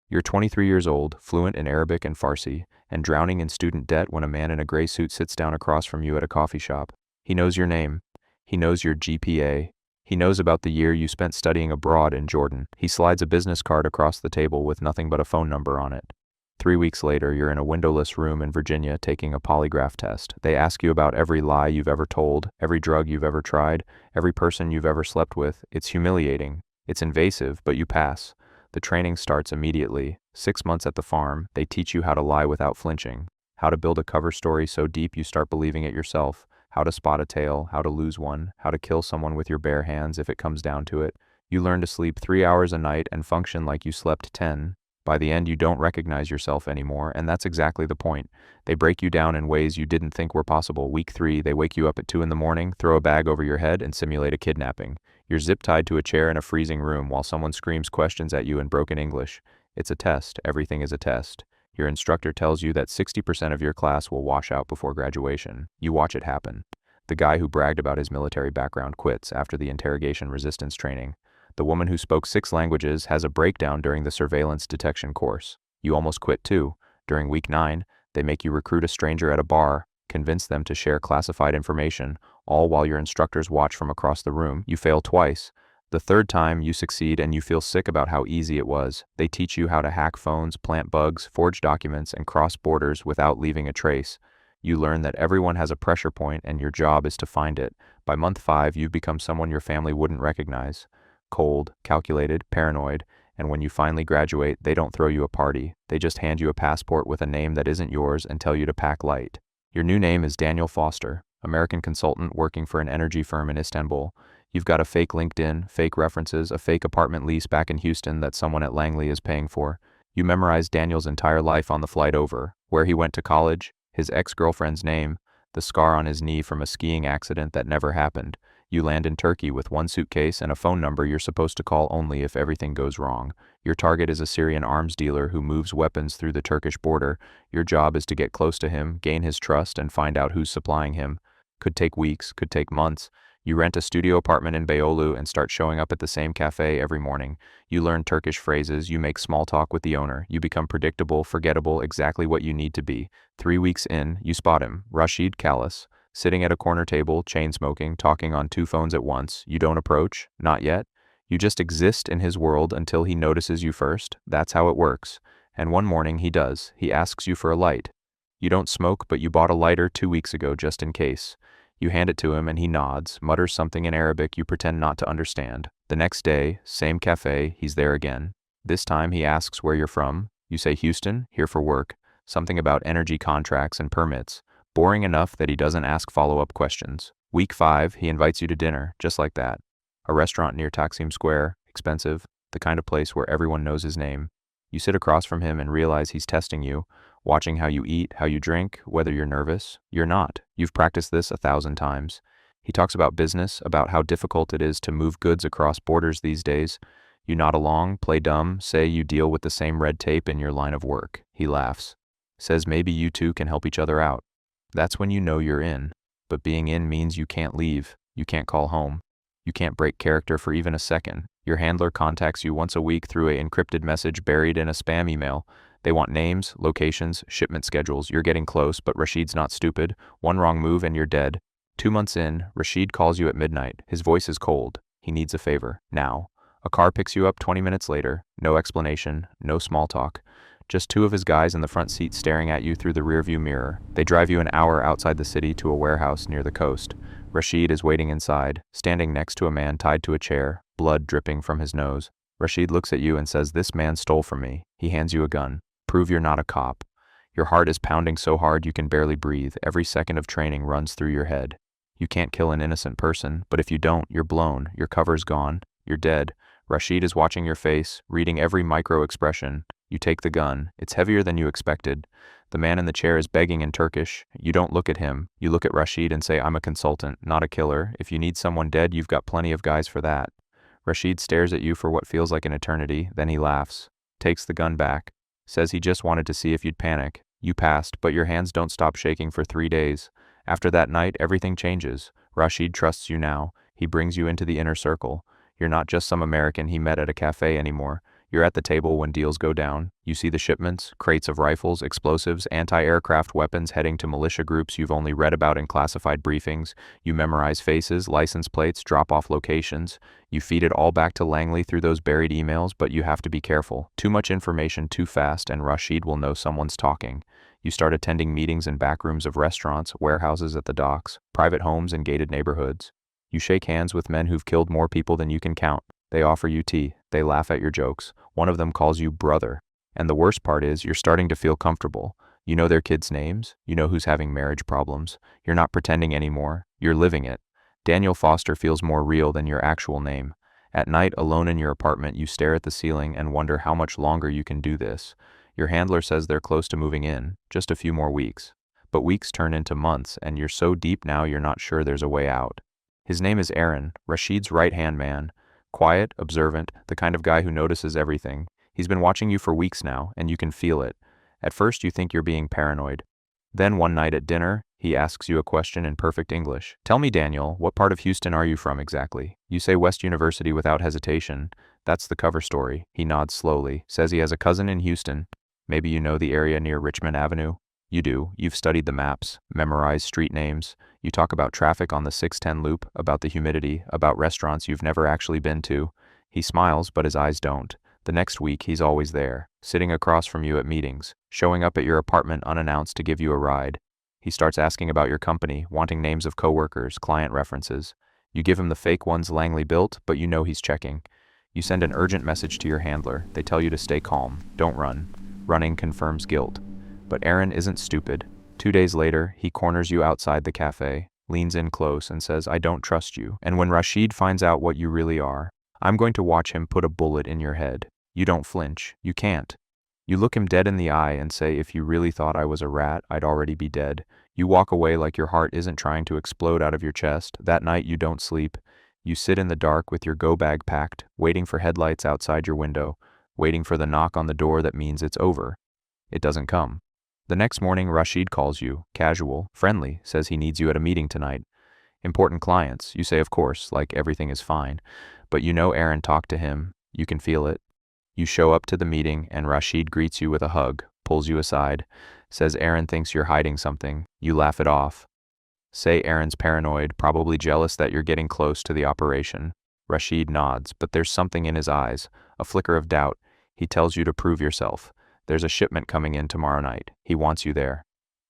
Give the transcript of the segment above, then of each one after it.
You're 23 years old, fluent in Arabic and Farsi, and drowning in student debt when a man in a gray suit sits down across from you at a coffee shop. He knows your name. He knows your GPA. He knows about the year you spent studying abroad in Jordan. He slides a business card across the table with nothing but a phone number on it. 3 weeks later, you're in a windowless room in Virginia taking a polygraph test. They ask you about every lie you've ever told, every drug you've ever tried, every person you've ever slept with. It's humiliating. It's invasive, but you pass. The training starts immediately. 6 months at the farm, they teach you how to lie without flinching, how to build a cover story so deep you start believing it yourself, how to spot a tail, how to lose one, how to kill someone with your bare hands if it comes down to it. You learn to sleep 3 hours a night and function like you slept 10. By the end, you don't recognize yourself anymore, and that's exactly the point. They break you down in ways you didn't think were possible. Week 3, they wake you up at 2 in the morning, throw a bag over your head, and simulate a kidnapping. You're zip-tied to a chair in a freezing room while someone screams questions at you in broken English. It's a test. Everything is a test. Your instructor tells you that 60% of your class will wash out before graduation. You watch it happen. The guy who bragged about his military background quits after the interrogation resistance training. The woman who spoke 6 languages has a breakdown during the surveillance detection course. You almost quit too. During week 9, they make you recruit a stranger at a bar, convince them to share classified information, all while your instructors watch from across the room. You fail twice. The third time, you succeed and you feel sick about how easy it was. They teach you how to hack phones, plant bugs, forge documents, and cross borders without leaving a trace. You learn that everyone has a pressure point and your job is to find it. By month 5, you've become someone your family wouldn't recognize. Cold, calculated, paranoid, and when you finally graduate, they don't throw you a party. They just hand you a passport with a name that isn't yours and tell you to pack light. Your new name is Daniel Foster, American consultant working for an energy firm in Istanbul. You've got a fake LinkedIn, fake references, a fake apartment lease back in Houston that someone at Langley is paying for. You memorized Daniel's entire life on the flight over, where he went to college, his ex-girlfriend's name, the scar on his knee from a skiing accident that never happened. You land in Turkey with 1 suitcase and a phone number you're supposed to call only if everything goes wrong. Your target is a Syrian arms dealer who moves weapons through the Turkish border. Your job is to get close to him, gain his trust, and find out who's supplying him. Could take weeks, could take months. You rent a studio apartment in Beyoğlu and start showing up at the same cafe every morning. You learn Turkish phrases, you make small talk with the owner. You become predictable, forgettable, exactly what you need to be. 3 weeks in, you spot him, Rashid Kallis, sitting at a corner table, chain-smoking, talking on 2 phones at once. You don't approach, not yet. You just exist in his world until he notices you first. That's how it works. And one morning he does. He asks you for a light. You don't smoke, but you bought a lighter 2 weeks ago just in case. You hand it to him and he nods, mutters something in Arabic you pretend not to understand. The next day, same cafe, he's there again. This time he asks where you're from. You say Houston, here for work. Something about energy contracts and permits. Boring enough that he doesn't ask follow-up questions. Week 5, he invites you to dinner, just like that. A restaurant near Taksim Square, expensive, the kind of place where everyone knows his name. You sit across from him and realize he's testing you, watching how you eat, how you drink, whether you're nervous. You're not. You've practiced this 1,000 times. He talks about business, about how difficult it is to move goods across borders these days. You nod along, play dumb, say you deal with the same red tape in your line of work. He laughs. Says maybe you two can help each other out. That's when you know you're in. But being in means you can't leave. You can't call home. You can't break character for even a second. Your handler contacts you once a week through an encrypted message buried in a spam email. They want names, locations, shipment schedules. You're getting close, but Rashid's not stupid. One wrong move and you're dead. 2 months in, Rashid calls you at midnight. His voice is cold. He needs a favor. Now. A car picks you up 20 minutes later. No explanation, no small talk. Just 2 of his guys in the front seat staring at you through the rearview mirror. They drive you an hour outside the city to a warehouse near the coast. Rashid is waiting inside, standing next to a man tied to a chair, blood dripping from his nose. Rashid looks at you and says, "This man stole from me." He hands you a gun. Prove you're not a cop. Your heart is pounding so hard you can barely breathe. Every second of training runs through your head. You can't kill an innocent person, but if you don't, you're blown. Your cover's gone. You're dead. Rashid is watching your face, reading every micro-expression. You take the gun. It's heavier than you expected. The man in the chair is begging in Turkish. You don't look at him. You look at Rashid and say, "I'm a consultant, not a killer. If you need someone dead, you've got plenty of guys for that." Rashid stares at you for what feels like an eternity, then he laughs, takes the gun back, says he just wanted to see if you'd panic. You passed, but your hands don't stop shaking for 3 days. After that night, everything changes. Rashid trusts you now. He brings you into the inner circle. You're not just some American he met at a cafe anymore. You're at the table when deals go down. You see the shipments, crates of rifles, explosives, anti-aircraft weapons heading to militia groups you've only read about in classified briefings. You memorize faces, license plates, drop-off locations. You feed it all back to Langley through those buried emails, but you have to be careful. Too much information too fast and Rashid will know someone's talking. You start attending meetings in back rooms of restaurants, warehouses at the docks, private homes in gated neighborhoods. You shake hands with men who've killed more people than you can count. They offer you tea. They laugh at your jokes. One of them calls you brother. And the worst part is, you're starting to feel comfortable. You know their kids' names. You know who's having marriage problems. You're not pretending anymore. You're living it. Daniel Foster feels more real than your actual name. At night, alone in your apartment, you stare at the ceiling and wonder how much longer you can do this. Your handler says they're close to moving in, just a few more weeks. But weeks turn into months, and you're so deep now you're not sure there's a way out. His name is Aaron, Rashid's right-hand man. Quiet, observant, the kind of guy who notices everything. He's been watching you for weeks now, and you can feel it. At first you think you're being paranoid. Then one night at dinner, he asks you a question in perfect English. "Tell me, Daniel, what part of Houston are you from exactly?" You say West University without hesitation. That's the cover story. He nods slowly, says he has a cousin in Houston. Maybe you know the area near Richmond Avenue? You do. You've studied the maps, memorized street names. You talk about traffic on the 610 loop, about the humidity, about restaurants you've never actually been to. He smiles, but his eyes don't. The next week, he's always there, sitting across from you at meetings, showing up at your apartment unannounced to give you a ride. He starts asking about your company, wanting names of coworkers, client references. You give him the fake ones Langley built, but you know he's checking. You send an urgent message to your handler. They tell you to stay calm. Don't run. Running confirms guilt. But Aaron isn't stupid. 2 days later, he corners you outside the cafe, leans in close and says, "I don't trust you. And when Rashid finds out what you really are, I'm going to watch him put a bullet in your head." You don't flinch. You can't. You look him dead in the eye and say, "If you really thought I was a rat, I'd already be dead." You walk away like your heart isn't trying to explode out of your chest. That night you don't sleep. You sit in the dark with your go bag packed, waiting for headlights outside your window, waiting for the knock on the door that means it's over. It doesn't come. The next morning, Rashid calls you, casual, friendly, says he needs you at a meeting tonight. Important clients. You say of course, like everything is fine. But you know Aaron talked to him. You can feel it. You show up to the meeting and Rashid greets you with a hug, pulls you aside, says Aaron thinks you're hiding something. You laugh it off. Say Aaron's paranoid, probably jealous that you're getting close to the operation. Rashid nods, but there's something in his eyes, a flicker of doubt. He tells you to prove yourself. There's a shipment coming in tomorrow night. He wants you there.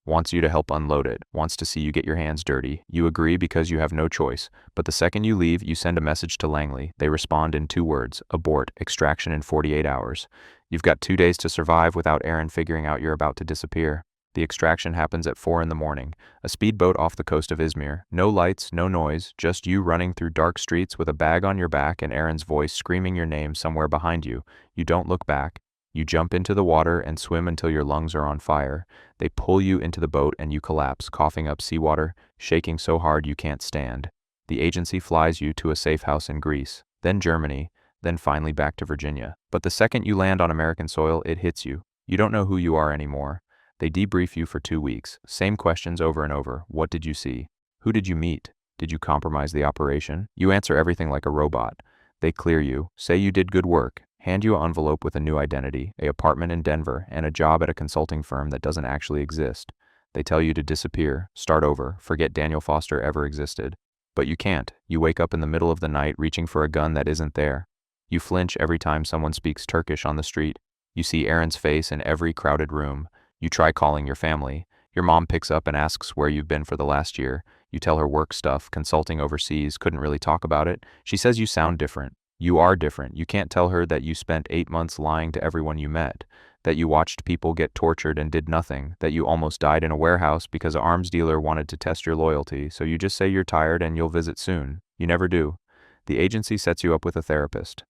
Wants you to help unload it. Wants to see you get your hands dirty. You agree because you have no choice. But the second you leave, you send a message to Langley. They respond in 2 words. Abort. Extraction in 48 hours. You've got 2 days to survive without Aaron figuring out you're about to disappear. The extraction happens at 4 in the morning. A speedboat off the coast of Izmir. No lights, no noise, just you running through dark streets with a bag on your back and Aaron's voice screaming your name somewhere behind you. You don't look back. You jump into the water and swim until your lungs are on fire. They pull you into the boat and you collapse, coughing up seawater, shaking so hard you can't stand. The agency flies you to a safe house in Greece, then Germany, then finally back to Virginia. But the second you land on American soil, it hits you. You don't know who you are anymore. They debrief you for 2 weeks. Same questions over and over. What did you see? Who did you meet? Did you compromise the operation? You answer everything like a robot. They clear you, say you did good work, hand you an envelope with a new identity, an apartment in Denver, and a job at a consulting firm that doesn't actually exist. They tell you to disappear, start over, forget Daniel Foster ever existed. But you can't. You wake up in the middle of the night reaching for a gun that isn't there. You flinch every time someone speaks Turkish on the street. You see Aaron's face in every crowded room. You try calling your family. Your mom picks up and asks where you've been for the last year. You tell her work stuff, consulting overseas, couldn't really talk about it. She says you sound different. You are different. You can't tell her that you spent 8 months lying to everyone you met, that you watched people get tortured and did nothing, that you almost died in a warehouse because an arms dealer wanted to test your loyalty, so you just say you're tired and you'll visit soon. You never do. The agency sets you up with a therapist.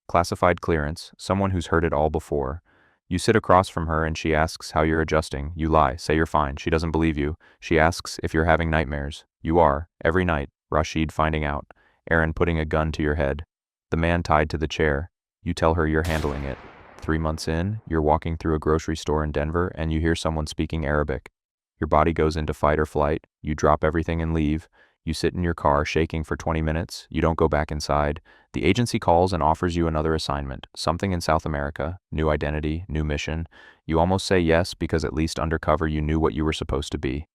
Classified clearance, someone who's heard it all before. You sit across from her and she asks how you're adjusting. You lie, say you're fine. She doesn't believe you. She asks if you're having nightmares. You are, every night. Rashid finding out. Aaron putting a gun to your head. The man tied to the chair. You tell her you're handling it. 3 months in, you're walking through a grocery store in Denver and you hear someone speaking Arabic. Your body goes into fight or flight. You drop everything and leave. You sit in your car shaking for 20 minutes, you don't go back inside. The agency calls and offers you another assignment, something in South America, new identity, new mission. You almost say yes because at least undercover you knew what you were supposed to be.